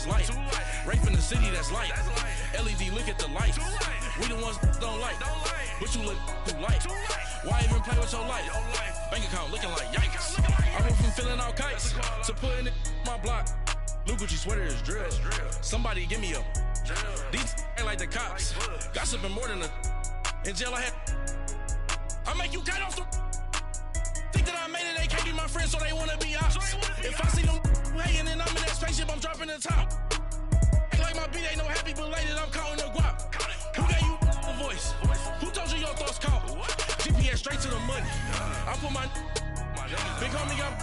that's light. Rape in the city that's light. LED, look at the lights. We the ones don't like. But you look too light. Why even play with your life? Bank account looking like yikes. I went from filling out kites to putting it my block. Blue Gucci sweater is drill. Somebody give me a. These ain't like the cops. Gossiping more than a. In jail I had. I make you cut off the. Think that I made it, they can't be my friends, so they wanna be ops. If I see them hating and I'm in that spaceship, I'm dropping the top. Ain't like my beat ain't no happy belated, I'm counting the guap. Who gave you a voice? Who told you your thoughts count? GPS straight to the money. I put my big homie got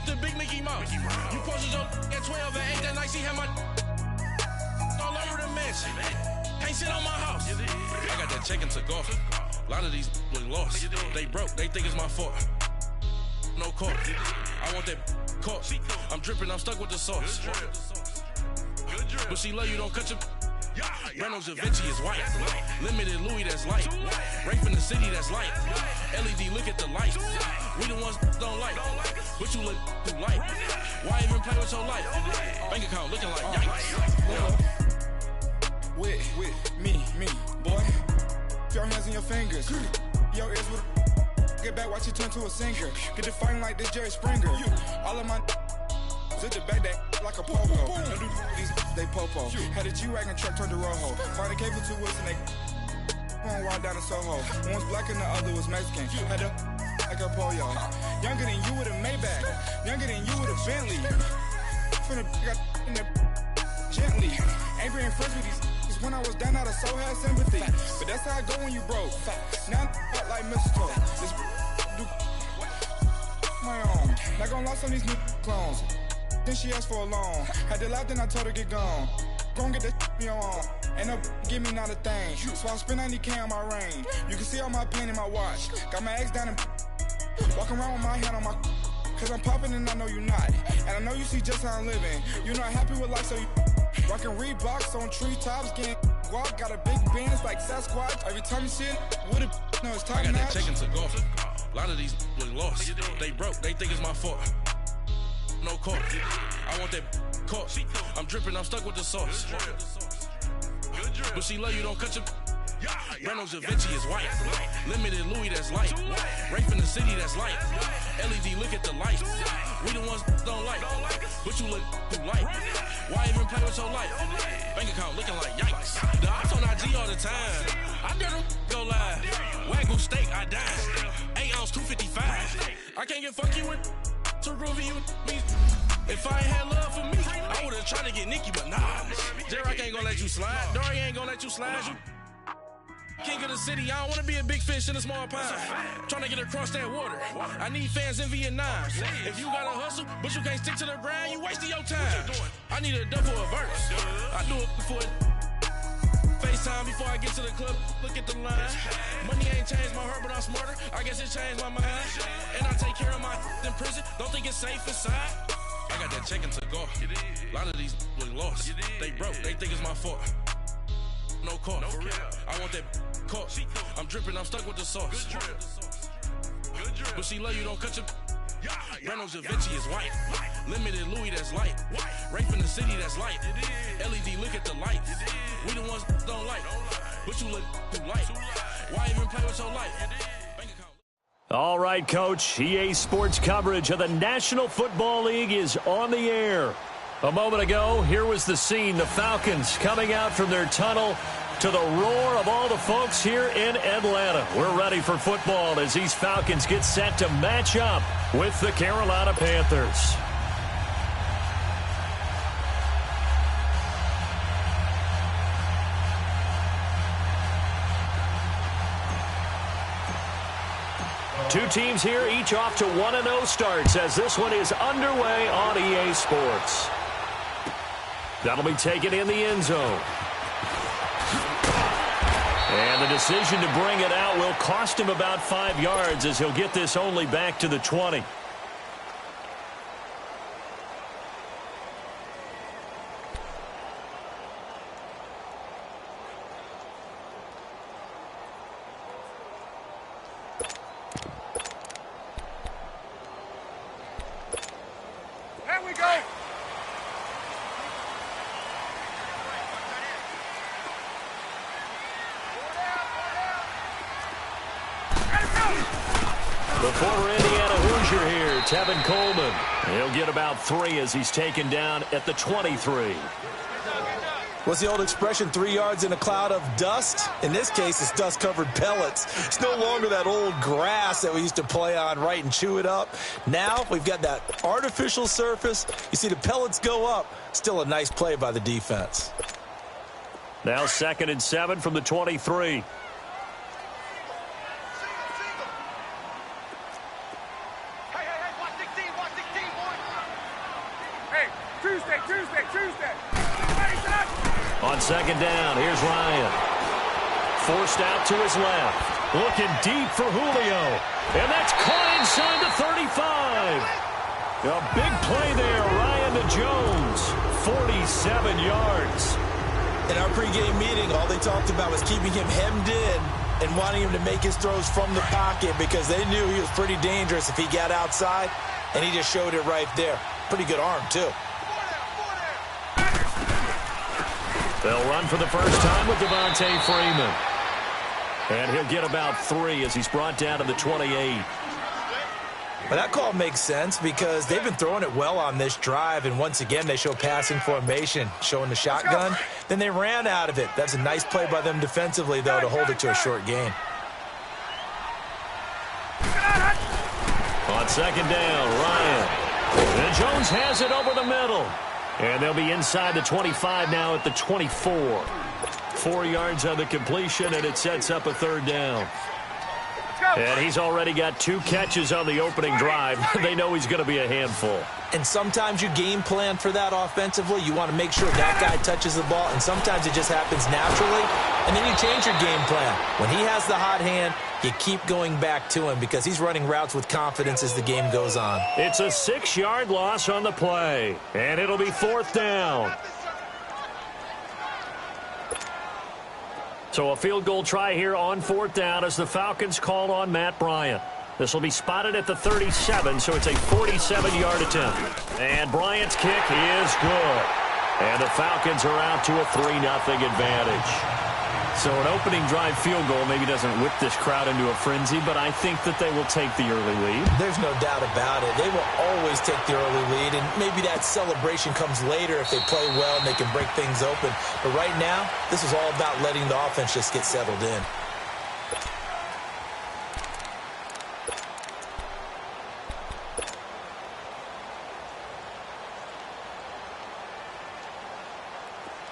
the big Mickey Mouse. You posted your at 12 and 8 that night, she had my all over the mansion. Can't sit on my house. I got that check into golf. A lot of these look lost. They broke, they think it's my fault. No court. I want that court. I'm dripping, I'm stuck with the sauce. But she love you, don't cut your. Reynolds Da Vinci is white. Limited Louis, that's light. Rape in the city, that's light. LED, look at the lights. We the ones don't like. But you look too light. Why even play with your life? Bank account looking like yikes. With me, boy. Your hands in your fingers. Your ears with get back, watch you turn to a singer. Get the fighting like this Jerry Springer. All of my zip the back that like a popo. Don't do these they popo. Had a G-Wagon truck turned to Rojo. Find a cable 2 wheels and they going wild down in Soho. One was black and the other was Mexican. Had a like a pollo. Younger than you with a Maybach. Younger than you with a Bentley. From the got in the gently. Ain't been friends with these. When I was down, I so had sympathy. But that's how I go when you broke. Now I'm like mistletoe. This do my own. Not gonna lost on these new clones. Then she asked for a loan. Had to laugh, then I told her get gone. Gon' get that me on. Ain't no give me not a thing. So I spend 90K on my ring. You can see all my pain in my watch. Got my ex down and walking around with my hand on my. Cause I'm popping and I know you not. And I know you see just how I'm living. You're not happy with life, so you. Rockin' Reeboks on treetops, getting guap, got a big Benz like Sasquatch. Every time you see it, with it, no, it's time I got match. that check into golf. A lot of these look lost. They broke, they think it's my fault. No court. I want that court. I'm dripping, I'm stuck with the sauce. But she love you, don't cut your. Reynolds Da Vinci is white. Limited Louis, that's light. Rape in the city, that's light. LED, look at the lights. We the ones don't like. But you look too light. Why even play with your life? Bank account looking like yikes. The ops on IG all the time. I dare them go live. Wagyu steak, I dine. 8 ounce, 255. I can't get fuck you with too groovy you me. If I ain't had love for me, I would've tried to get Nicki, but nah. J-Rock ain't gonna let you slide. Dory ain't gonna let you slide. You king of the city, I don't wanna be a big fish in a small pond. Trying to get across that water. I need fans in Vietnam. If you gotta hustle, but you can't stick to the grind, you wasting your time. I need a double a verse. I do it before FaceTime before I get to the club. Look at the line. Money ain't changed my heart, but I'm smarter. I guess it changed my mind. And I take care of my in prison. Don't think it's safe inside. I got that check into golf. A lot of these look lost. They broke, they think it's my fault. No court, for real. I want that court. I'm dripping, I'm stuck with the sauce. But she love you, don't cut your. Reynolds Da Vinci is white. Limited Louis, that's light. Rape in the city, that's light. LED, look at the lights. We the ones don't like. But you look too light. Why even play with your life? All right, Coach. EA Sports coverage of the National Football League is on the air. A moment ago, here was the scene. The Falcons coming out from their tunnel to the roar of all the folks here in Atlanta. We're ready for football as these Falcons get set to match up with the Carolina Panthers. Two teams here, each off to 1-0 starts as this one is underway on EA Sports. That'll be taken in the end zone. And the decision to bring it out will cost him about 5 yards as he'll get this only back to the 20. Here we go. The former Indiana Hoosier here, Tevin Coleman. He'll get about 3 as he's taken down at the 23. What's the old expression, 3 yards in a cloud of dust? In this case, it's dust-covered pellets. It's no longer that old grass that we used to play on, right, and chew it up. Now we've got that artificial surface. You see the pellets go up. Still a nice play by the defense. Now 2nd and 7 from the 23. On 2nd down, here's Ryan. Forced out to his left. Looking deep for Julio. And that's caught inside the 35. A big play there, Ryan to Jones. 47 yards. In our pregame meeting, all they talked about was keeping him hemmed in and wanting him to make his throws from the pocket because they knew he was pretty dangerous if he got outside, and he just showed it right there. Pretty good arm, too. They'll run for the first time with Devontae Freeman. And he'll get about 3 as he's brought down to the 28. Well, that call makes sense because they've been throwing it well on this drive, and once again they show passing formation, showing the shotgun. Then they ran out of it. That's a nice play by them defensively, though, to hold it to a short gain. On 2nd down, Ryan. And Jones has it over the middle. And they'll be inside the 25 now at the 24. 4 yards on the completion, and it sets up a 3rd down. And he's already got 2 catches on the opening drive. They know he's going to be a handful. And sometimes you game plan for that offensively. You want to make sure that guy touches the ball, and sometimes it just happens naturally. And then you change your game plan. When he has the hot hand, you keep going back to him because he's running routes with confidence as the game goes on. It's a 6-yard loss on the play, and it'll be 4th down. So a field goal try here on 4th down as the Falcons called on Matt Bryant. This will be spotted at the 37, so it's a 47-yard attempt. And Bryant's kick is good. And the Falcons are out to a 3-0 advantage. So an opening drive field goal maybe doesn't whip this crowd into a frenzy, but I think that they will take the early lead. There's no doubt about it. They will always take the early lead, and maybe that celebration comes later if they play well and they can break things open. But right now, this is all about letting the offense just get settled in.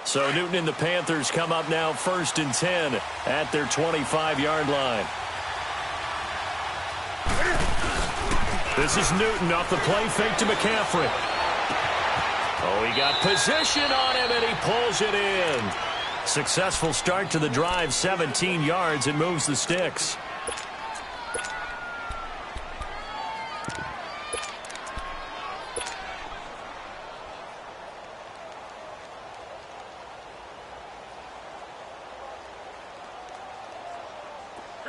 So Newton and the Panthers come up now 1st and 10 at their 25-yard line. This is Newton off the play fake to McCaffrey. Oh, he got position on him, and he pulls it in. Successful start to the drive, 17 yards, and moves the sticks.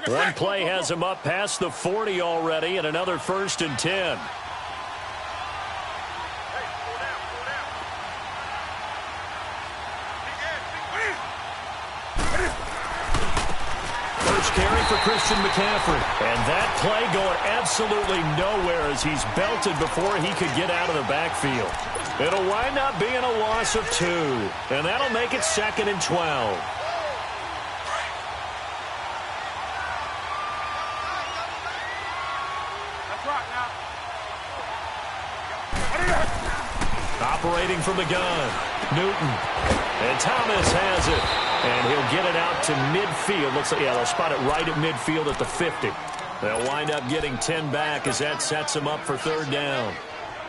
One play has him up past the 40 already, and another 1st and 10. First carry for Christian McCaffrey. And that play going absolutely nowhere as he's belted before he could get out of the backfield. It'll wind up being a loss of 2, and that'll make it 2nd and 12. Operating from the gun, Newton. And Thomas has it. And he'll get it out to midfield. Looks like, yeah, they'll spot it right at midfield at the 50. They'll wind up getting 10 back as that sets them up for 3rd down.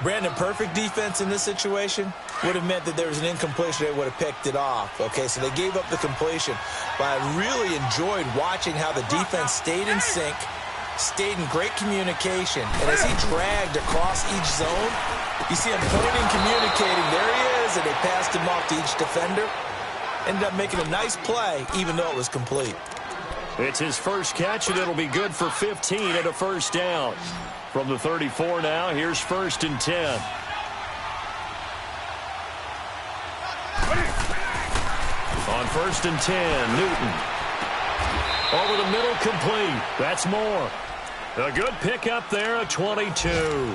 Brandon, perfect defense in this situation would have meant that there was an incompletion. They would have picked it off. Okay, so they gave up the completion. But I really enjoyed watching how the defense stayed in sync, stayed in great communication. And as he dragged across each zone, you see him pointing, communicating. There he is, and they passed him off to each defender. Ended up making a nice play, even though it was complete. It's his first catch, and it'll be good for 15 and a 1st down. From the 34 now, here's 1st and 10. On 1st and 10, Newton. Over the middle, complete. That's Moore. A good pickup there, a 22.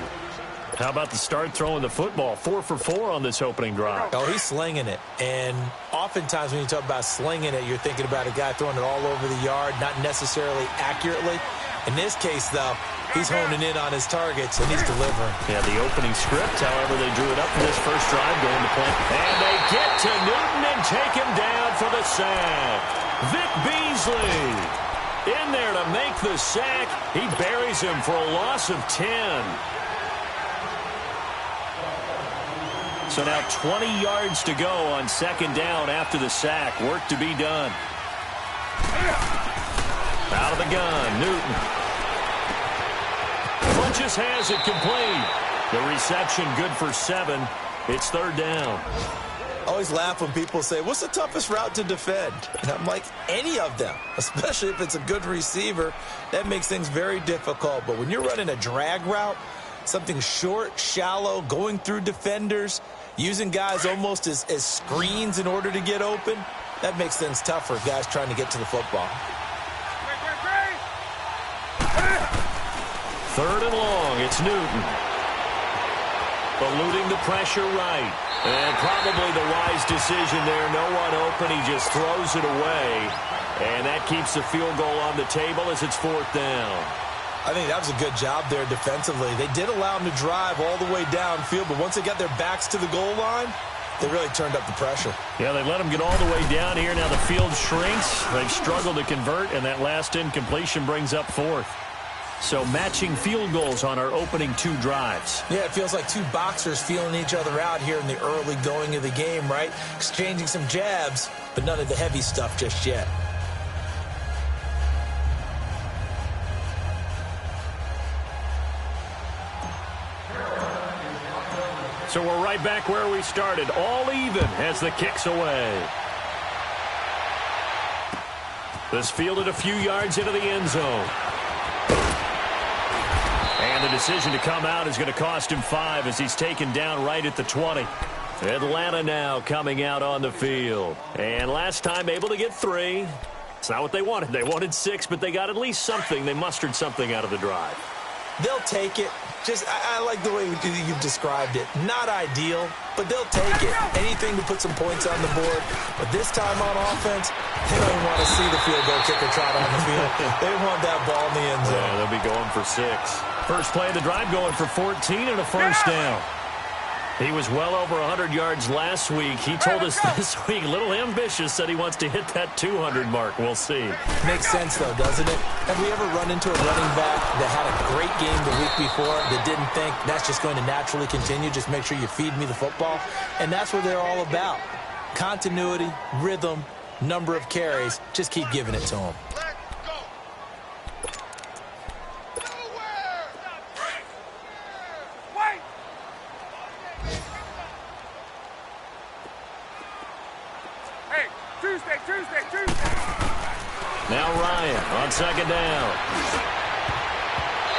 How about the start throwing the football? 4 for 4 on this opening drive. Oh, he's slinging it. And oftentimes when you talk about slinging it, you're thinking about a guy throwing it all over the yard, not necessarily accurately. In this case, though, he's honing in on his targets, and he's delivering. Yeah, the opening script, however, they drew it up for this first drive going to play. And they get to Newton and take him down for the sack. Vic Beasley in there to make the sack. He buries him for a loss of 10. So now 20 yards to go on second down after the sack. Work to be done. Out of the gun, Newton. Funches has it complete. The reception good for 7. It's third down. I always laugh when people say, what's the toughest route to defend? And I'm like, any of them, especially if it's a good receiver. That makes things very difficult. But when you're running a drag route, something short, shallow, going through defenders, using guys almost as screens in order to get open, that makes things tough for guys trying to get to the football. Third and long, it's Newton. Eluding the pressure right. And probably the wise decision there. No one open, he just throws it away. And that keeps the field goal on the table as it's fourth down. I think that was a good job there defensively. They did allow them to drive all the way downfield, but once they got their backs to the goal line, they really turned up the pressure. Yeah, they let them get all the way down here. Now the field shrinks. They've struggled to convert, and that last incompletion brings up fourth. So matching field goals on our opening 2 drives. Yeah, it feels like 2 boxers feeling each other out here in the early going of the game, right? Exchanging some jabs, but none of the heavy stuff just yet. So we're right back where we started, all even as the kick's away. This fielded a few yards into the end zone. And the decision to come out is going to cost him 5 as he's taken down right at the 20. Atlanta now coming out on the field. And last time able to get 3. It's not what they wanted. They wanted 6, but they got at least something. They mustered something out of the drive. They'll take it. I like the way you've described it. Not ideal, but they'll take it. Anything to put some points on the board. But this time on offense, they don't want to see the field goal kicker trot on the field. They want that ball in the end zone. Yeah, they'll be going for 6. First play of the drive going for 14 and a first down. He was well over 100 yards last week. He told us this week, a little ambitious, said he wants to hit that 200 mark. We'll see. Makes sense, though, doesn't it? Have we ever run into a running back that had a great game the week before that didn't think that's just going to naturally continue? Just make sure you feed me the football. And that's what they're all about. Continuity, rhythm, number of carries. Just keep giving it to them. Now Ryan on second down.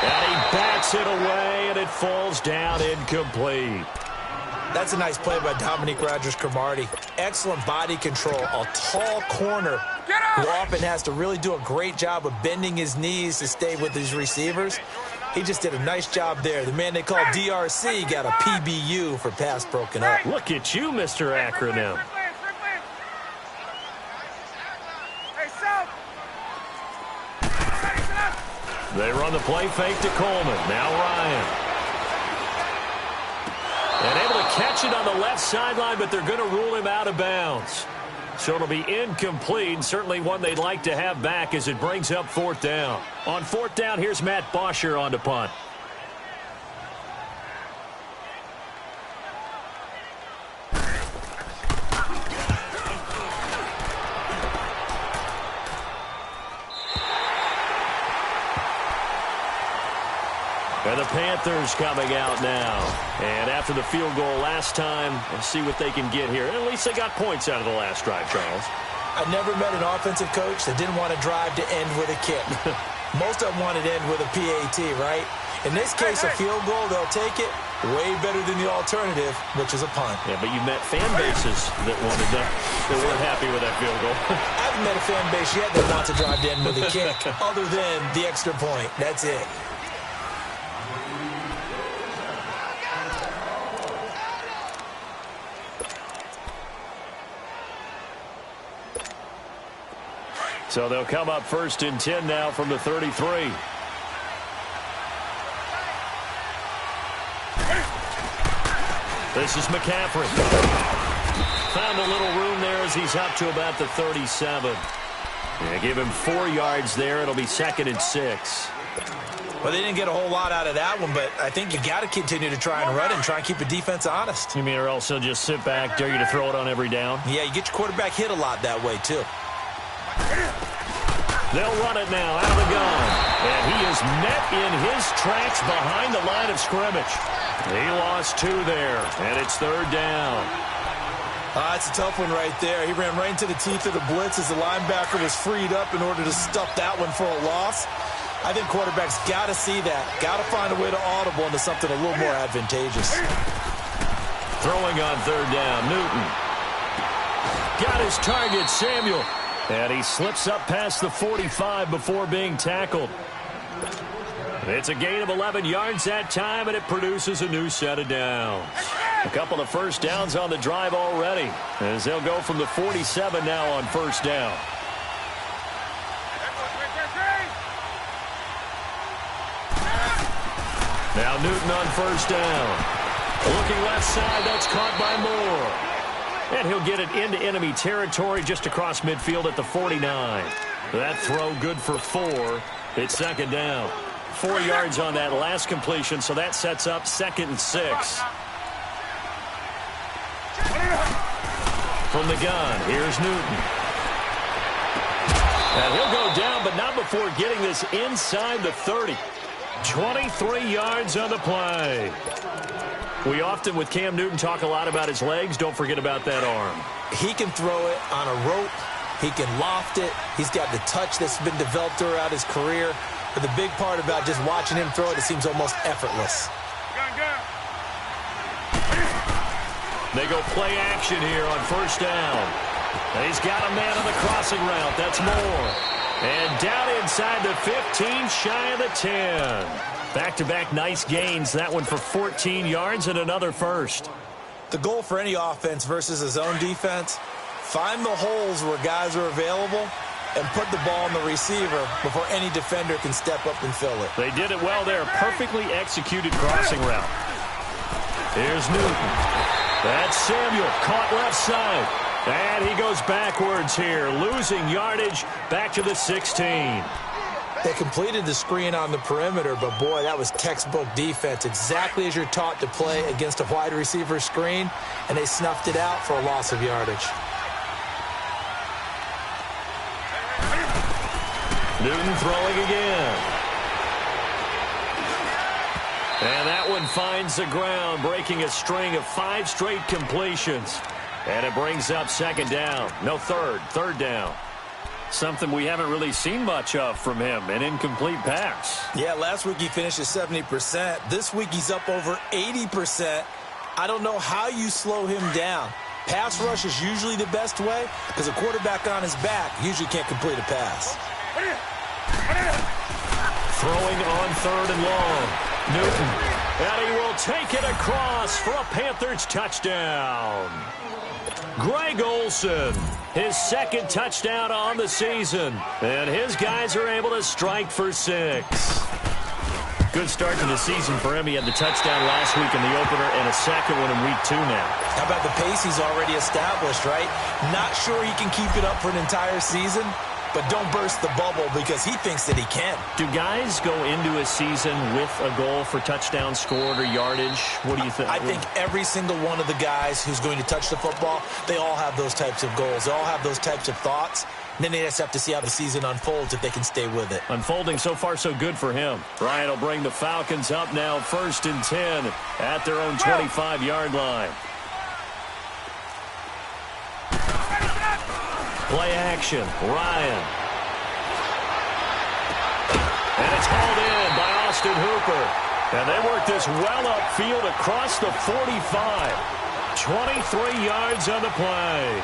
And he bats it away, and it falls down incomplete. That's a nice play by Dominique Rodgers-Cromartie. Excellent body control. A tall corner who often has to really do a great job of bending his knees to stay with his receivers. He just did a nice job there. The man they call DRC got a PBU for pass broken up. Look at you, Mr. Acronym. They run the play fake to Coleman. Now Ryan. And able to catch it on the left sideline, but they're going to rule him out of bounds. So it'll be incomplete. Certainly one they'd like to have back as it brings up fourth down. On fourth down, here's Matt Bosher on to punt. And the Panthers coming out now. And after the field goal last time, we'll see what they can get here. And at least they got points out of the last drive, Charles. I never met an offensive coach that didn't want to drive to end with a kick. Most of them wanted to end with a PAT, right? In this case, a field goal, they'll take it. Way better than the alternative, which is a punt. Yeah, but you met fan bases that wanted that, that weren't happy with that field goal. I haven't met a fan base yet that wants to drive to end with a kick, other than the extra point. That's it. So they'll come up 1st and 10 now from the 33. This is McCaffrey. Found a little room there as he's up to about the 37. Yeah, give him 4 yards there. It'll be 2nd and 6. Well, they didn't get a whole lot out of that one, but I think you got to continue to try and run and try and keep the defense honest. You mean or else they'll just sit back, dare you to throw it on every down? Yeah, you get your quarterback hit a lot that way, too. They'll run it now out of the gun. And he is met in his tracks behind the line of scrimmage. He lost 2 there, and it's 3rd down. It's a tough one right there. He ran right into the teeth of the blitz as the linebacker was freed up in order to stuff that one for a loss. I think quarterbacks got to see that. Got to find a way to audible into something a little more advantageous. Throwing on 3rd down, Newton. Got his target, Samuel. And he slips up past the 45 before being tackled. It's a gain of 11 yards that time, and it produces a new set of downs. A couple of 1st downs on the drive already, as they'll go from the 47 now on 1st down. Now Newton on 1st down. Looking left side, that's caught by Moore. And he'll get it into enemy territory just across midfield at the 49. That throw good for 4. It's 2nd down. 4 yards on that last completion, so that sets up 2nd and 6. From the gun, here's Newton. And he'll go down, but not before getting this inside the 30. 23 yards on the play. We often, with Cam Newton, talk a lot about his legs. Don't forget about that arm. He can throw it on a rope. He can loft it. He's got the touch that's been developed throughout his career. But the big part about just watching him throw it, it seems almost effortless. They go play action here on 1st down. And he's got a man on the crossing route. That's Moore. And down inside the 15, shy of the 10. Back-to-back nice gains. That one for 14 yards and another 1st. The goal for any offense versus a zone defense, find the holes where guys are available and put the ball on the receiver before any defender can step up and fill it. They did it well there. Perfectly executed crossing route. Here's Newton. That's Samuel. Caught left side. And he goes backwards here. Losing yardage back to the 16. They completed the screen on the perimeter, but boy, that was textbook defense. Exactly as you're taught to play against a wide receiver screen, and they snuffed it out for a loss of yardage. Newton throwing again. And that one finds the ground, breaking a string of 5 straight completions. And it brings up 2nd down. No, 3rd down. Something we haven't really seen much of from him, an incomplete pass. Yeah, last week he finished at 70%. This week he's up over 80%. I don't know how you slow him down. Pass rush is usually the best way because a quarterback on his back usually can't complete a pass. Throwing on 3rd and long. Newton. And he will take it across for a Panthers touchdown. Greg Olsen, his 2nd touchdown on the season. And his guys are able to strike for 6. Good start to the season for him. He had the touchdown last week in the opener and a 2nd one in week 2 now. How about the pace he's already established, right? Not sure he can keep it up for an entire season, but don't burst the bubble because he thinks that he can. Do guys go into a season with a goal for touchdown scored or yardage? What do you think? I think every single one of the guys who's going to touch the football, they all have those types of goals. They all have those types of thoughts. And then they just have to see how the season unfolds if they can stay with it. Unfolding so far so good for him. Bryant will bring the Falcons up now 1st and 10 at their own 25-yard line. Play action. Ryan. And it's hauled in by Austin Hooper. And they work this well upfield across the 45. 23 yards on the play.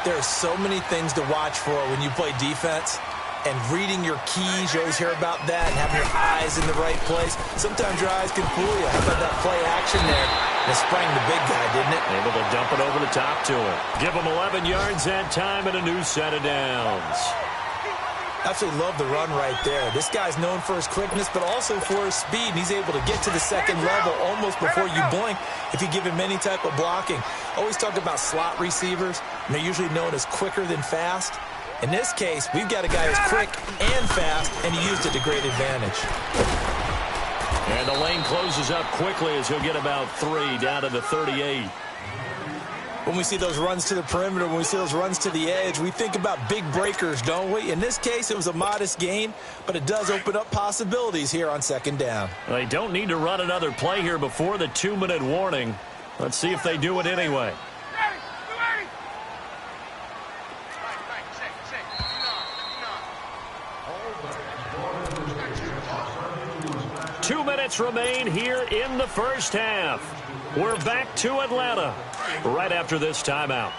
There are so many things to watch for when you play defense. And reading your keys, you always hear about that, and having your eyes in the right place. Sometimes your eyes can fool you. How about that play action there? It sprang the big guy, didn't it? And Able to dump it over the top to him. Give him 11 yards that time and a new set of downs. Absolutely love the run right there. This guy's known for his quickness, but also for his speed. And he's able to get to the second level almost before you blink if you give him any type of blocking. Always talk about slot receivers, and they're usually known as quicker than fast. In this case, we've got a guy who's quick and fast, and he used it to great advantage. And the lane closes up quickly as he'll get about 3 down to the 38. When we see those runs to the perimeter, when we see those runs to the edge, we think about big breakers, don't we? In this case, it was a modest gain, but it does open up possibilities here on second down. They don't need to run another play here before the 2-minute warning. Let's see if they do it anyway. 2 minutes remain here in the first half. We're back to Atlanta right after this timeout.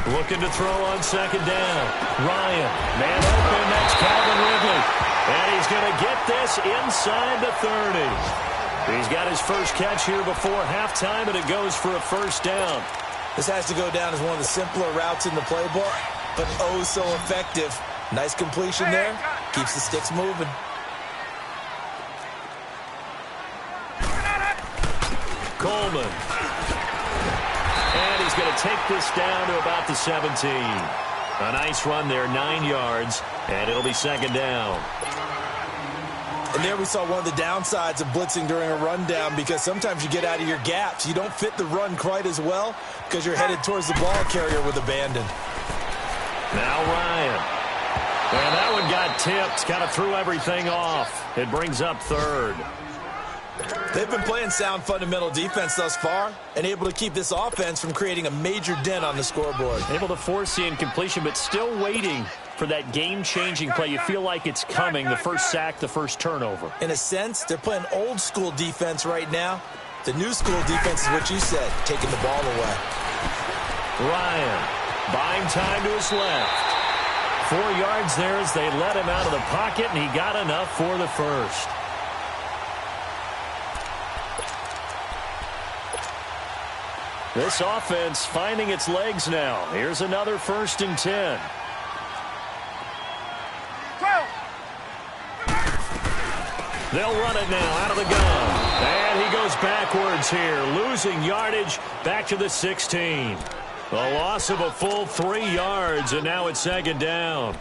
Looking to throw on second down. Ryan, man open, that's Calvin Ridley. And he's going to get this inside the 30. He's got his first catch here before halftime, and it goes for a first down. This has to go down as one of the simpler routes in the playbook, but oh so effective. Nice completion there. Keeps the sticks moving. Coleman. And he's going to take this down to about the 17. A nice run there, 9 yards, and it'll be second down. And there we saw one of the downsides of blitzing during a rundown, because sometimes you get out of your gaps. You don't fit the run quite as well because you're headed towards the ball carrier with abandon. Now Ryan. And that one got tipped, kind of threw everything off. It brings up third. They've been playing sound fundamental defense thus far and able to keep this offense from creating a major dent on the scoreboard. Able to force the incompletion, but still waiting for that game-changing play. You feel like it's coming, the first sack, the first turnover. In a sense, they're playing old-school defense right now. The new-school defense is what you said, taking the ball away. Ryan, buying time to his left. 4 yards there as they let him out of the pocket, and he got enough for the first. This offense finding its legs now. Here's another 1st and 10. They'll run it now out of the gun. And he goes backwards here, losing yardage back to the 16. A loss of a full 3 yards, and now it's second down.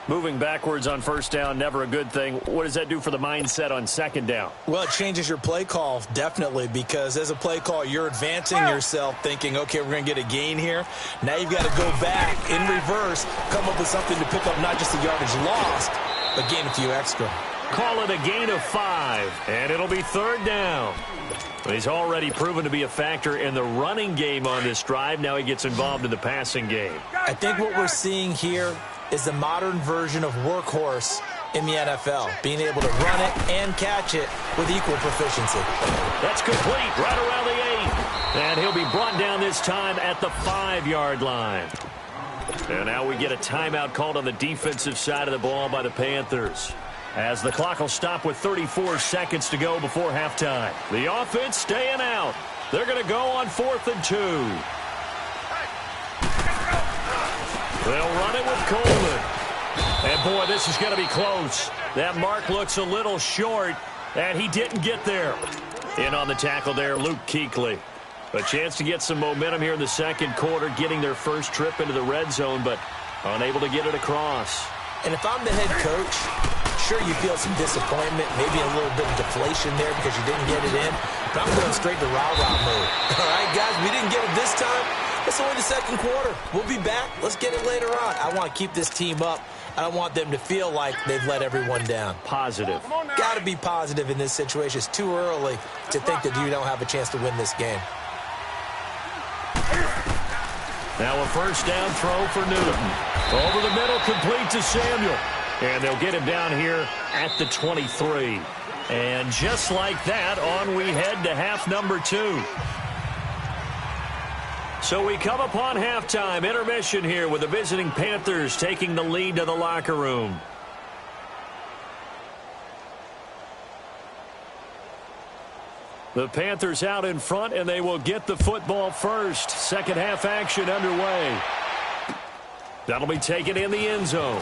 Moving backwards on first down, never a good thing. What does that do for the mindset on second down? Well, it changes your play call, definitely, because as a play call, you're advancing yourself thinking, okay, we're going to get a gain here. Now you've got to go back in reverse, come up with something to pick up not just the yardage lost, but gain a few extra. Call it a gain of 5, and it'll be third down. He's already proven to be a factor in the running game on this drive. Now he gets involved in the passing game. I think what we're seeing here is the modern version of workhorse in the NFL, being able to run it and catch it with equal proficiency. That's complete right around the 8. And he'll be brought down this time at the 5-yard line. And now we get a timeout called on the defensive side of the ball by the Panthers, as the clock will stop with 34 seconds to go before halftime. The offense staying out. They're going to go on 4th and 2. They'll run it with Coleman. And, boy, this is going to be close. That mark looks a little short, and he didn't get there. In on the tackle there, Luke Kuechly. A chance to get some momentum here in the second quarter, getting their first trip into the red zone, but unable to get it across. And if I'm the head coach, sure, you feel some disappointment, maybe a little bit of deflation there because you didn't get it in. But I'm going straight to rah-rah mode. All right, guys, we didn't get it this time. It's only the second quarter. We'll be back. Let's get it later on. I want to keep this team up. I don't want them to feel like they've let everyone down. Positive. Got to be positive in this situation. It's too early to think that you don't have a chance to win this game. Now a first down throw for Newton. Over the middle, complete to Samuel. And they'll get him down here at the 23. And just like that, on we head to half number 2. So we come upon halftime, intermission here with the visiting Panthers taking the lead to the locker room. The Panthers out in front, and they will get the football first. Second half action underway. That'll be taken in the end zone.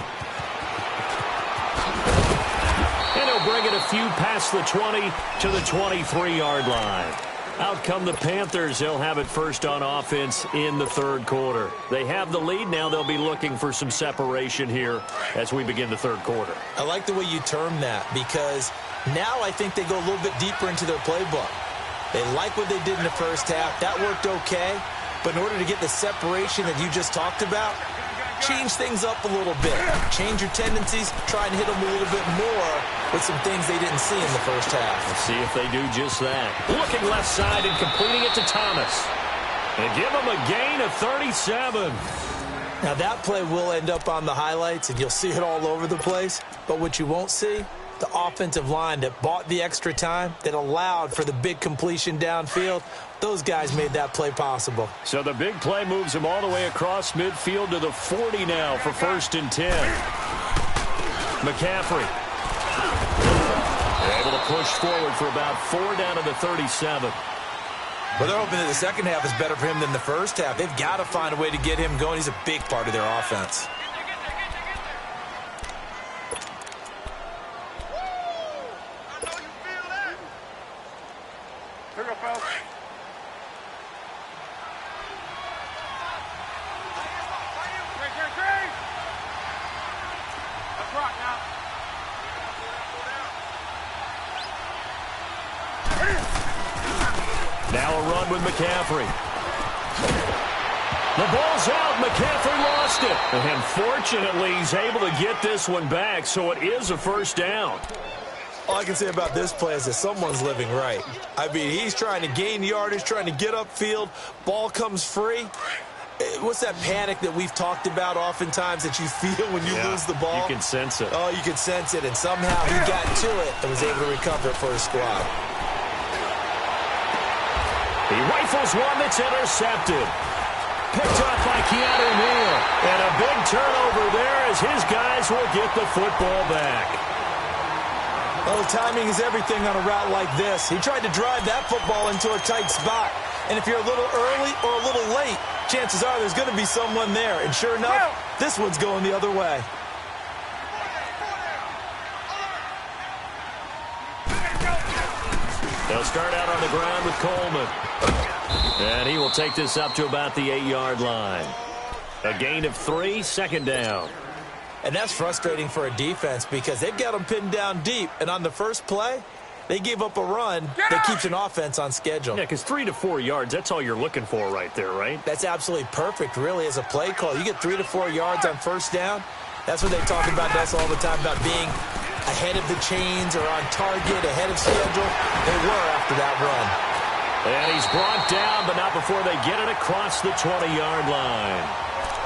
And he'll bring it a few past the 20 to the 23-yard line. Out come the Panthers. They'll have it first on offense in the third quarter. They have the lead. Now they'll be looking for some separation here as we begin the third quarter. I like the way you term that, because now I think they go a little bit deeper into their playbook. They like what they did in the first half. That worked okay. But in order to get the separation that you just talked about, change things up a little bit. Change your tendencies. Try and hit them a little bit more with some things they didn't see in the first half. Let's see if they do just that. Looking left side and completing it to Thomas. And give him a gain of 37. Now that play will end up on the highlights, and you'll see it all over the place. But what you won't see, the offensive line that bought the extra time, that allowed for the big completion downfield, those guys made that play possible. So the big play moves him all the way across midfield to the 40 now for 1st and 10. McCaffrey able to push forward for about 4 down to the 37. But they're hoping that the second half is better for him than the first half. They've got to find a way to get him going. He's a big part of their offense. Now a run with McCaffrey. The ball's out. McCaffrey lost it. And fortunately, he's able to get this one back, so it is a first down. All I can say about this play is that someone's living right. I mean, he's trying to gain yardage, trying to get upfield. Ball comes free. What's that panic that we've talked about oftentimes that you feel when you lose the ball? You can sense it. Oh, you can sense it. And somehow he got to it and was able to recover it for his squad. He rifles one that's intercepted. Picked up by Keanu Neal. And a big turnover there as his guys will get the football back. Well, timing is everything on a route like this. He tried to drive that football into a tight spot. And if you're a little early or a little late, chances are there's going to be someone there. And sure enough, this one's going the other way. They'll start out on the ground with Coleman. And he will take this up to about the 8-yard line. A gain of 3, second down. And that's frustrating for a defense because they've got them pinned down deep. And on the first play, they gave up a run that keeps an offense on schedule. Yeah, because 3 to 4 yards, that's all you're looking for right there, right? That's absolutely perfect, really, as a play call. You get 3 to 4 yards on first down. That's what they talk about us all the time, about being ahead of the chains or on target, ahead of schedule. They were after that run. And he's brought down, but not before they get it across the 20-yard line.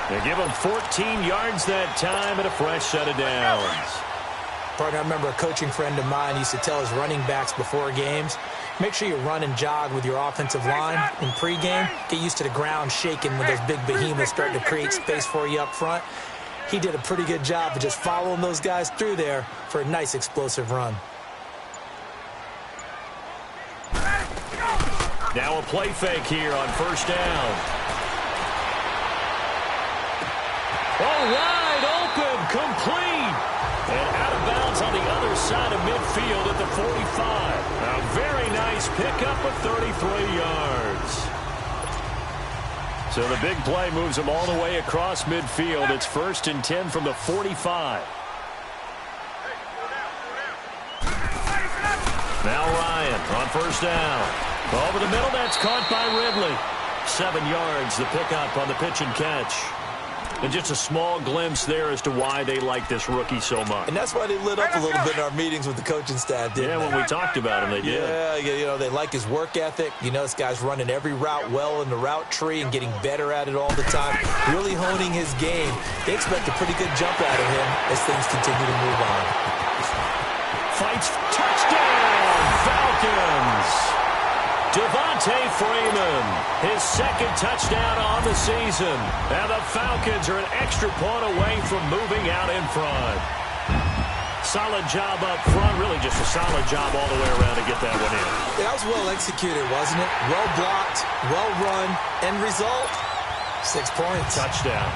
They give him 14 yards that time and a fresh set of downs. Partner, I remember a coaching friend of mine used to tell his running backs before games, make sure you run and jog with your offensive line in pregame. Get used to the ground shaking when those big behemoths start to create space for you up front. He did a pretty good job of just following those guys through there for a nice explosive run. Now a play fake here on first down. Oh, wide open, complete. And out of bounds on the other side of midfield at the 45. A very nice pickup of 33 yards. So the big play moves them all the way across midfield. It's 1st and 10 from the 45. Now Ryan on first down. Over the middle, that's caught by Ridley. 7 yards, the pickup on the pitch and catch. And just a small glimpse there as to why they like this rookie so much. And that's why they lit up a little bit in our meetings with the coaching staff, didn't they? Yeah, when we talked about him, they did. Yeah, you know, they like his work ethic. You know, this guy's running every route well in the route tree and getting better at it all the time, really honing his game. They expect a pretty good jump out of him as things continue to move on. Fights, touchdown, Falcons. Devontae Freeman, his second touchdown on the season. And the Falcons are an extra point away from moving out in front. Solid job up front, really just a solid job all the way around to get that one in. That was well executed, wasn't it? Well blocked, well run, end result, 6 points. Touchdown.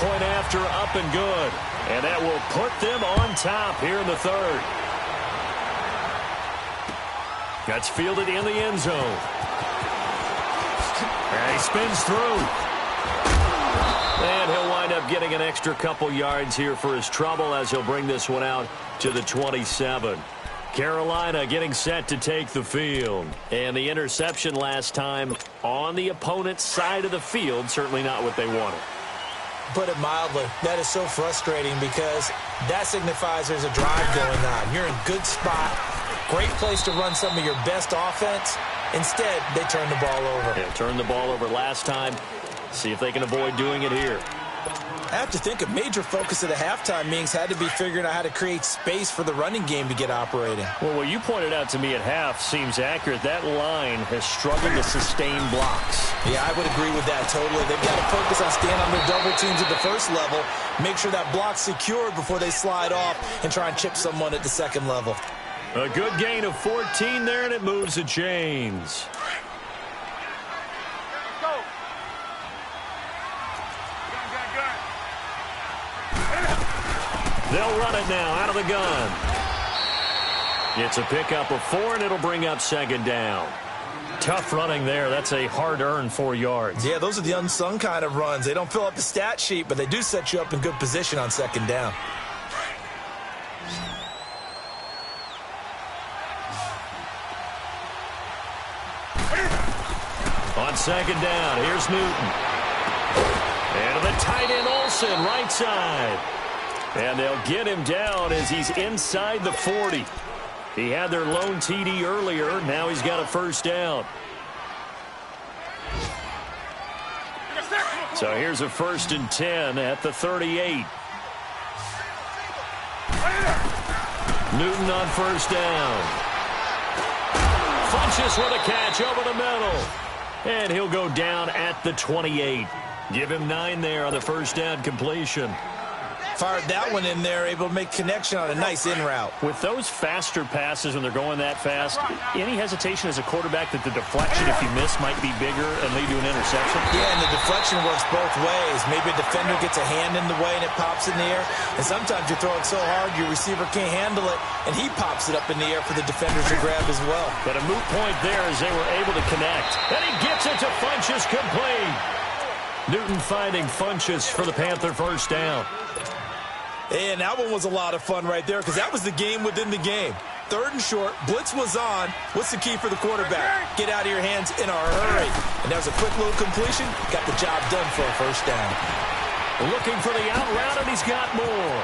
Point after, up and good. And that will put them on top here in the third. That's fielded in the end zone. And he spins through. And he'll wind up getting an extra couple yards here for his trouble as he'll bring this one out to the 27. Carolina getting set to take the field. And the interception last time on the opponent's side of the field, certainly not what they wanted. Put it mildly, that is so frustrating because that signifies there's a drive going on. You're in good spot, great place to run some of your best offense. Instead, they turn the ball over. Yeah, turned the ball over last time. See if they can avoid doing it here. I have to think a major focus of the halftime meetings had to be figuring out how to create space for the running game to get operating. Well, what you pointed out to me at half seems accurate. That line has struggled to sustain blocks. Yeah, I would agree with that totally. They've got to focus on staying on their double teams at the first level, make sure that block's secured before they slide off and try and chip someone at the second level. A good gain of 14 there, and it moves the chains. They'll run it now out of the gun. It's a pickup of 4, and it'll bring up second down. Tough running there. That's a hard-earned 4 yards. Yeah, those are the unsung kind of runs. They don't fill up the stat sheet, but they do set you up in good position on second down. On second down, here's Newton. And the tight end Olsen, right side. And they'll get him down as he's inside the 40. He had their lone TD earlier. Now he's got a first down. So here's a 1st and 10 at the 38. Newton on first down. Funchess with a catch over the middle. And he'll go down at the 28. Give him 9 there on the first down completion. Fired that one in there, able to make connection on a nice in route. With those faster passes when they're going that fast, any hesitation as a quarterback that the deflection, if you miss, might be bigger and lead to an interception? Yeah, and the deflection works both ways. Maybe a defender gets a hand in the way and it pops in the air. And sometimes you throw it so hard your receiver can't handle it, and he pops it up in the air for the defenders to grab as well. But a moot point there as they were able to connect. And he gets it to Funchess complete. Newton finding Funchess for the Panther first down. And that one was a lot of fun right there because that was the game within the game. 3rd and short, blitz was on. What's the key for the quarterback? Get out of your hands in a hurry. And that was a quick little completion. Got the job done for a first down. Looking for the out route, and he's got more.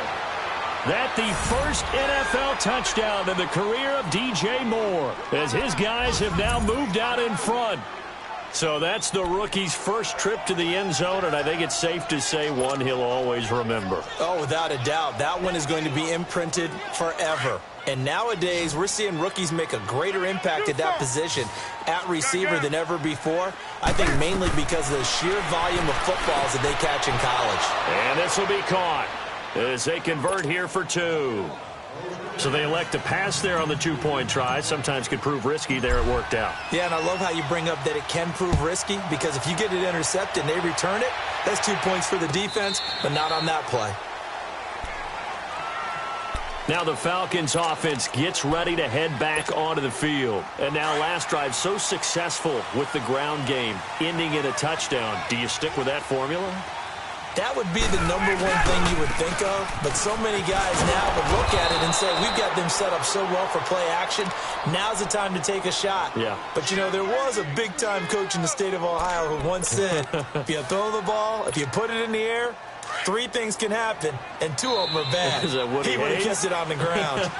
That the first NFL touchdown in the career of DJ Moore as his guys have now moved out in front. So that's the rookie's first trip to the end zone, and I think it's safe to say one he'll always remember. Oh, without a doubt. That one is going to be imprinted forever. And nowadays, we're seeing rookies make a greater impact at that position at receiver than ever before. I think mainly because of the sheer volume of footballs that they catch in college. And this will be caught as they convert here for 2. So they elect to pass there on the 2-point try. Sometimes could prove risky. There it worked out. Yeah, and I love how you bring up that it can prove risky because if you get it intercepted and they return it, that's 2 points for the defense, but not on that play. Now the Falcons offense gets ready to head back onto the field. And now last drive so successful with the ground game, ending in a touchdown. Do you stick with that formula? That would be the number one thing you would think of, but so many guys now would look at it and say, we've got them set up so well for play action, now's the time to take a shot. Yeah. But, you know, there was a big-time coach in the state of Ohio who once said, if you throw the ball, if you put it in the air, 3 things can happen, and 2 of them are bad. Is that Woody He would have Hayes? kept it on the ground.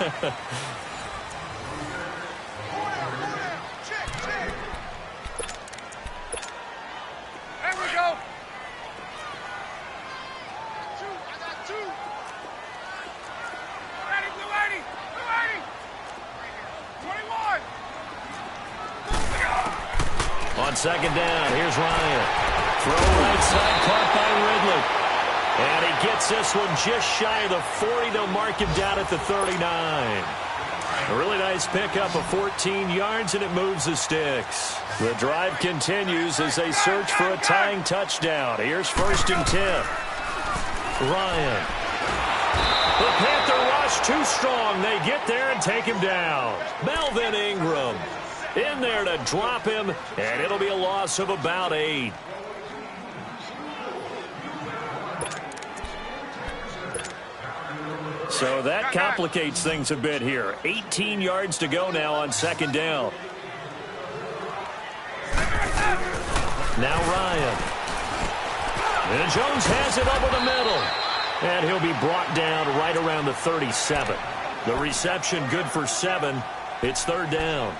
On second down, here's Ryan. Throw right side, caught by Ridley. And he gets this one just shy of the 40. They'll mark him down at the 39. A really nice pickup of 14 yards, and it moves the sticks. The drive continues as they search for a tying touchdown. Here's 1st and 10. Ryan. The Panther rush too strong. They get there and take him down. Melvin Ingram in there to drop him, and it'll be a loss of about 8. So that complicates things a bit here. 18 yards to go now on second down. Now Ryan. And Jones has it over the middle. And he'll be brought down right around the 37. The reception good for 7. It's 3rd down.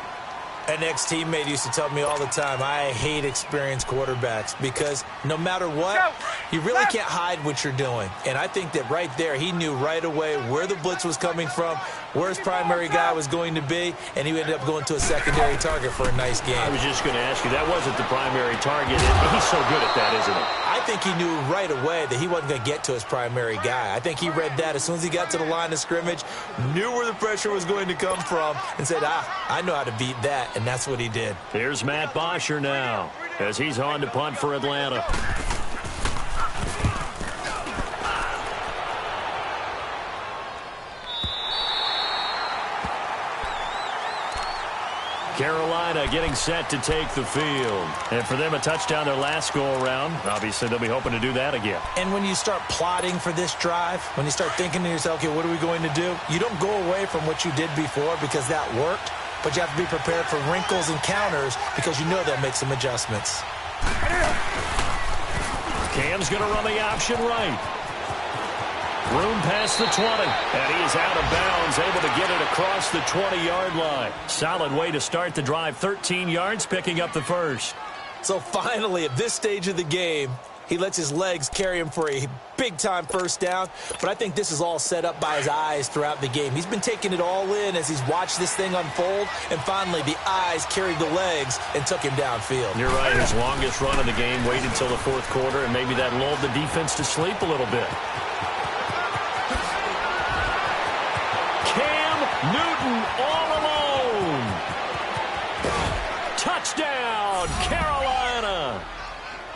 An ex-teammate used to tell me all the time, I hate experienced quarterbacks because no matter what, you really can't hide what you're doing. And I think that right there, he knew right away where the blitz was coming from, where his primary guy was going to be, and he ended up going to a secondary target for a nice game. I was just going to ask you, that wasn't the primary target. He's so good at that, isn't he? I think he knew right away that he wasn't going to get to his primary guy. I think he read that as soon as he got to the line of scrimmage, knew where the pressure was going to come from, and said, I know how to beat that. And that's what he did. Here's Matt Bosher now as he's on to punt for Atlanta. Carolina getting set to take the field. And for them, a touchdown their last go-around. Obviously, they'll be hoping to do that again. And when you start plotting for this drive, when you start thinking to yourself, okay, what are we going to do? You don't go away from what you did before because that worked. But you have to be prepared for wrinkles and counters because you know they'll make some adjustments. Cam's going to run the option right. Room past the 20. And he is out of bounds, able to get it across the 20-yard line. Solid way to start the drive. 13 yards, picking up the first. So finally, at this stage of the game, he lets his legs carry him for a big-time first down. But I think this is all set up by his eyes throughout the game. He's been taking it all in as he's watched this thing unfold. And finally, the eyes carried the legs and took him downfield. You're right. His longest run of the game waited until the 4th quarter, and maybe that lulled the defense to sleep a little bit. Cam Newton all alone. Touchdown, Carolina.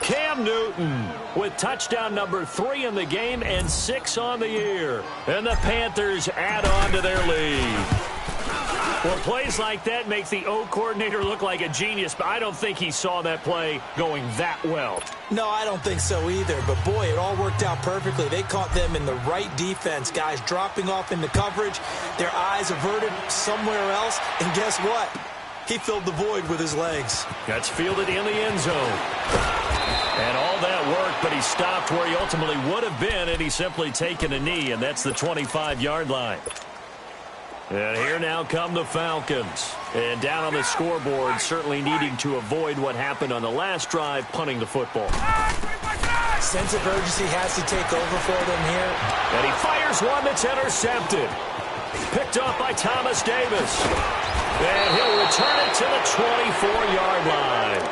Cam Newton with touchdown number 3 in the game and 6 on the year. And the Panthers add on to their lead. Well, plays like that make the O coordinator look like a genius, but I don't think he saw that play going that well. No, I don't think so either. But, boy, it all worked out perfectly. They caught them in the right defense. Guys dropping off into coverage, their eyes averted somewhere else. And guess what? He filled the void with his legs. Gets fielded in the end zone. And all that worked, but he stopped where he ultimately would have been, and he's simply taken a knee, and that's the 25-yard line. And here now come the Falcons. And down on the scoreboard, certainly needing to avoid what happened on the last drive, punting the football. Sense of urgency has to take over for them here. And he fires one that's intercepted. Picked up by Thomas Davis. And he'll return it to the 24-yard line.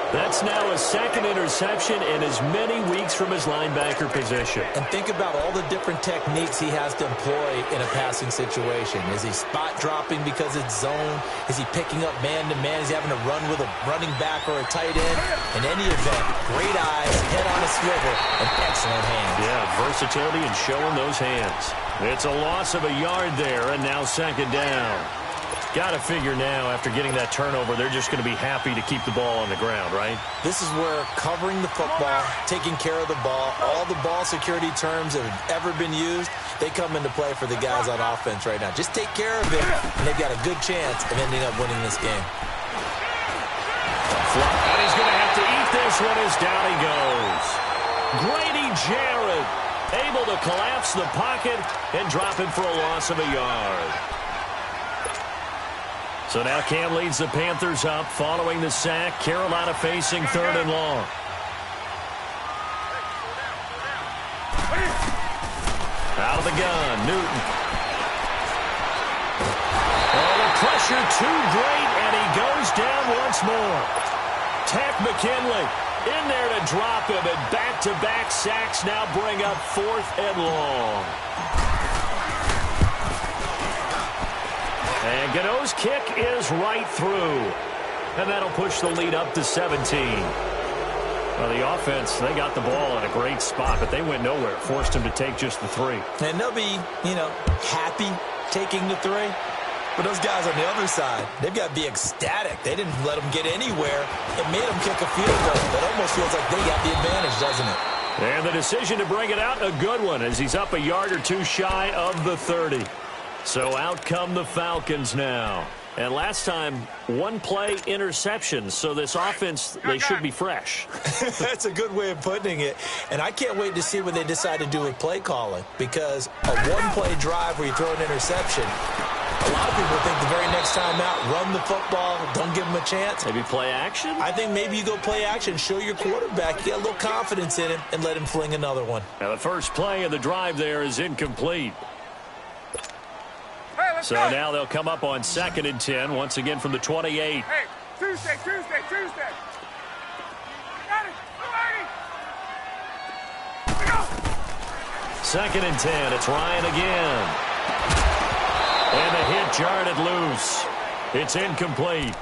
That's now his 2nd interception in as many weeks from his linebacker position. And think about all the different techniques he has to employ in a passing situation. Is he spot dropping because it's zone? Is he picking up man-to-man? Is he having to run with a running back or a tight end? In any event, great eyes, head on a swivel, and excellent hands. Yeah, versatility and showing those hands. It's a loss of a yard there, and now 2nd down. Got to figure now, after getting that turnover, they're just going to be happy to keep the ball on the ground, right? This is where covering the football, taking care of the ball, all the ball security terms that have ever been used, they come into play for the guys on offense right now. Just take care of it, and they've got a good chance of ending up winning this game. And he's going to have to eat this one as down he goes. Grady Jarrett able to collapse the pocket and drop him for a loss of a yard. So now Cam leads the Panthers up following the sack. Carolina facing 3rd and long. Out of the gun, Newton. Oh, the pressure too great, and he goes down once more. Tank McKinley in there to drop him, and back-to-back sacks now bring up 4th and long. And Gano's kick is right through. And that'll push the lead up to 17. Well, the offense, they got the ball in a great spot, but they went nowhere. Forced him to take just the 3. And they'll be, happy taking the 3. But those guys on the other side, they've got to be ecstatic. They didn't let them get anywhere. It made them kick a field goal. It almost feels like they got the advantage, doesn't it? And the decision to bring it out, a good one, as he's up a yard or two shy of the 30. So out come the Falcons now. And last time, 1 play interception. So this offense, they should be fresh. That's a good way of putting it. And I can't wait to see what they decide to do with play calling. Because a 1-play drive where you throw an interception, a lot of people think the very next time out, run the football, don't give them a chance. Maybe play action? I think maybe you go play action, show your quarterback, get a little confidence in him, and let him fling another one. Now the first play of the drive there is incomplete. So now they'll come up on 2nd and 10, once again from the 28. Hey, Tuesday. Got it. 2nd and 10, it's Ryan again. And the hit jarred loose. It's incomplete.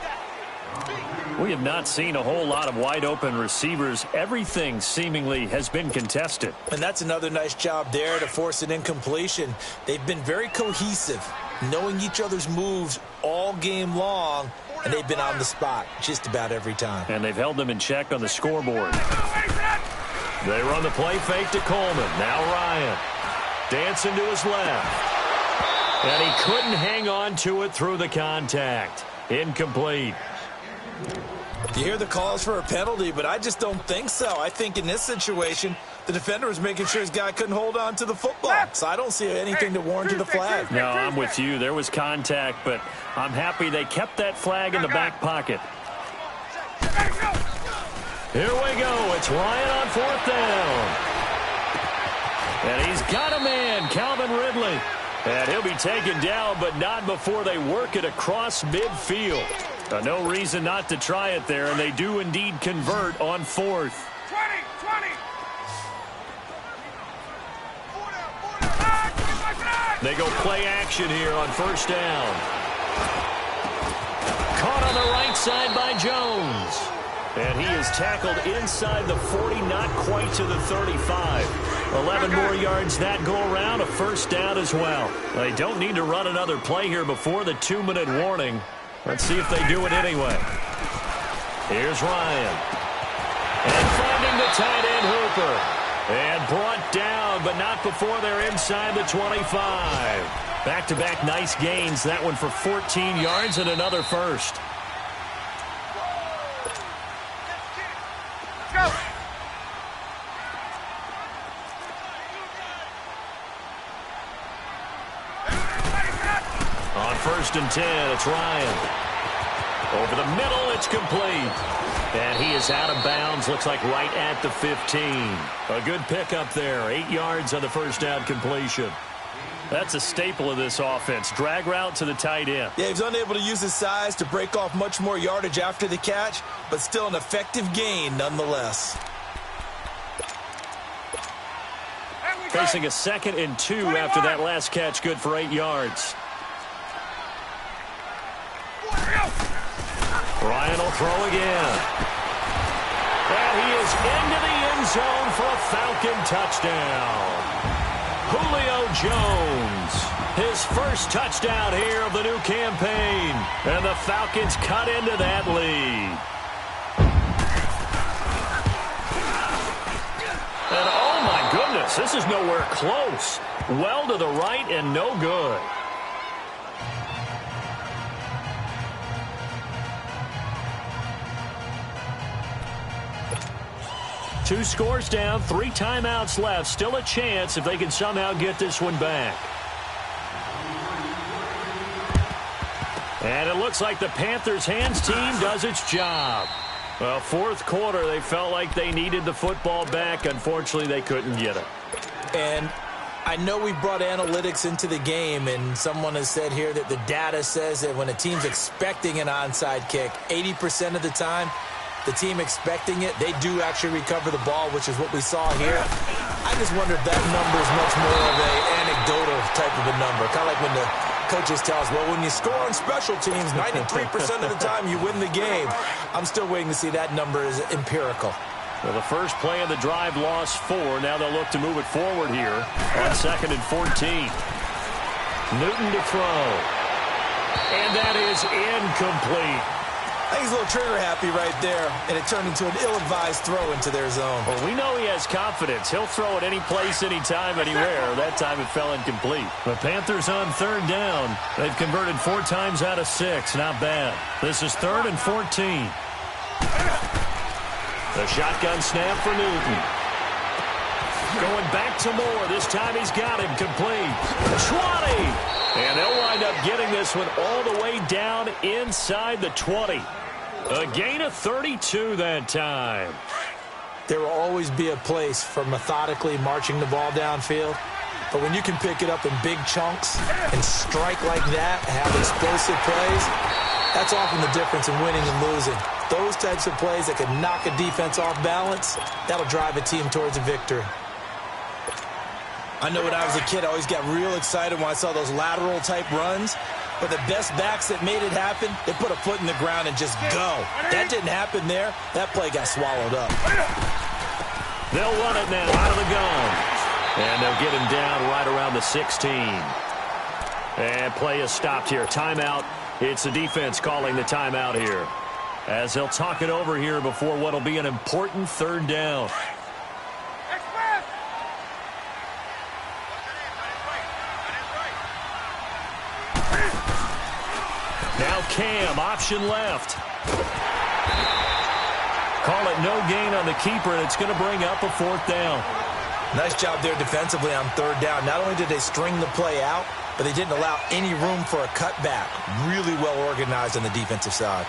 We have not seen a whole lot of wide-open receivers. Everything seemingly has been contested. And that's another nice job there to force an incompletion. They've been very cohesive, knowing each other's moves all game long, and they've been on the spot just about every time. And they've held them in check on the scoreboard. They run the play fake to Coleman. Now Ryan dancing to his left. And he couldn't hang on to it through the contact. Incomplete. You hear the calls for a penalty, but I just don't think so. I think in this situation, the defender was making sure his guy couldn't hold on to the football. So I don't see anything to warrant the flag. No, I'm with you. There was contact, but I'm happy they kept that flag in the back pocket. Here we go. It's Ryan on 4th down. And he's got a man, Calvin Ridley. And he'll be taken down, but not before they work it across midfield. No reason not to try it there, and they do indeed convert on 4th. 20. They go play action here on 1st down. Caught on the right side by Jones. And he is tackled inside the 40, not quite to the 35. 11 more yards that go around, a 1st down as well. They don't need to run another play here before the 2-minute warning. Let's see if they do it anyway. Here's Ryan. And finding the tight end Hooper. And brought down, but not before they're inside the 25. Back-to-back nice gains. That one for 14 yards and another 1st. Go. On 1st and 10, it's Ryan. Over the middle, it's complete. And he is out of bounds, looks like right at the 15. A good pickup there, 8 yards on the 1st down completion. That's a staple of this offense. Drag route to the tight end. Yeah, he's unable to use his size to break off much more yardage after the catch, but still an effective gain nonetheless. Facing a 2nd and 2 after that last catch, good for 8 yards. Ryan will throw again. And he is into the end zone for a Falcon touchdown. Julio Jones, his first touchdown here of the new campaign. And the Falcons cut into that lead. And oh my goodness, this is nowhere close. Well to the right and no good. Two scores down, 3 timeouts left. Still a chance if they can somehow get this one back. And it looks like the Panthers' hands team does its job. Well, 4th quarter, they felt like they needed the football back. Unfortunately, they couldn't get it. And I know we brought analytics into the game, and someone has said here that the data says that when a team's expecting an onside kick, 80% of the time, the team expecting it, they do actually recover the ball, which is what we saw here. I just wonder if that number is much more of an anecdotal type of a number. Kind of like when the coaches tell us, well, when you score on special teams, 93% of the time you win the game. I'm still waiting to see that number is empirical. Well, the first play of the drive lost 4. Now they'll look to move it forward here on 2nd and 14. Newton to throw. And that is incomplete. I think he's a little trigger happy right there, and it turned into an ill-advised throw into their zone. Well, we know he has confidence. He'll throw it any place, anytime, anywhere. That time it fell incomplete. The Panthers on 3rd down. They've converted 4 times out of 6. Not bad. This is 3rd and 14. The shotgun snap for Newton. Going back to Moore. This time he's got him complete. 20! And they'll wind up getting this one all the way down inside the 20. A gain of 32 that time. There will always be a place for methodically marching the ball downfield. But when you can pick it up in big chunks and strike like that, have explosive plays, that's often the difference in winning and losing. Those types of plays that can knock a defense off balance, that'll drive a team towards a victory. I know when I was a kid, I always got real excited when I saw those lateral-type runs. But the best backs that made it happen, they put a foot in the ground and just go. That didn't happen there. That play got swallowed up. They'll run it now out of the gun. And they'll get him down right around the 16. And play is stopped here. Timeout. It's the defense calling the timeout here, as they'll talk it over here before what will be an important 3rd down. Now Cam, option left. Call it no gain on the keeper, and it's going to bring up a 4th down. Nice job there defensively on 3rd down. Not only did they string the play out, but they didn't allow any room for a cutback. Really well organized on the defensive side.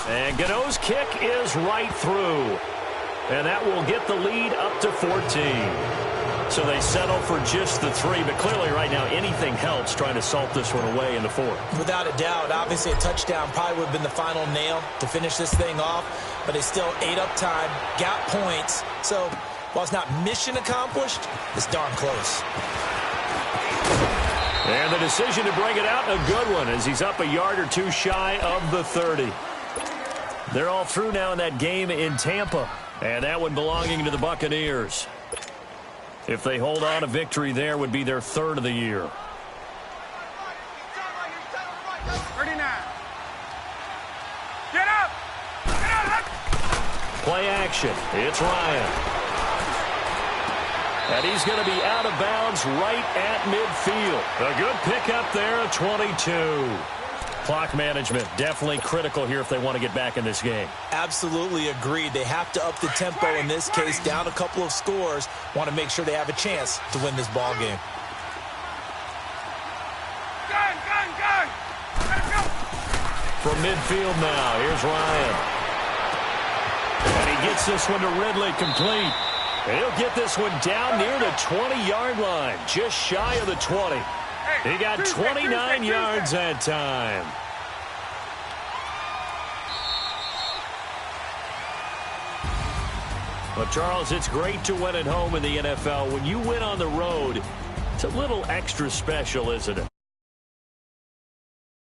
And Gano's kick is right through. And that will get the lead up to 14. So they settle for just the 3. But clearly right now anything helps trying to salt this one away in the 4th. Without a doubt. Obviously a touchdown probably would have been the final nail to finish this thing off. But they still ate up time, got points. So while it's not mission accomplished, it's darn close. And the decision to bring it out, a good one, as he's up a yard or 2 shy of the 30. They're all through now in that game in Tampa. And that one belonging to the Buccaneers. If they hold on, a victory there would be their 3rd of the year. 39. Get up! Get up! Play action. It's Ryan. And he's going to be out of bounds right at midfield. A good pickup there at 22. Clock management definitely critical here if they want to get back in this game. Absolutely agreed. They have to up the tempo in this case, down a couple of scores. Want to make sure they have a chance to win this ball game. Gun! Let's go! From midfield now, here's Ryan. And he gets this one to Ridley complete. And he'll get this one down near the 20-yard line, just shy of the 20. He got 29 yards that time. Well, Charles, it's great to win at home in the NFL. When you win on the road, it's a little extra special, isn't it?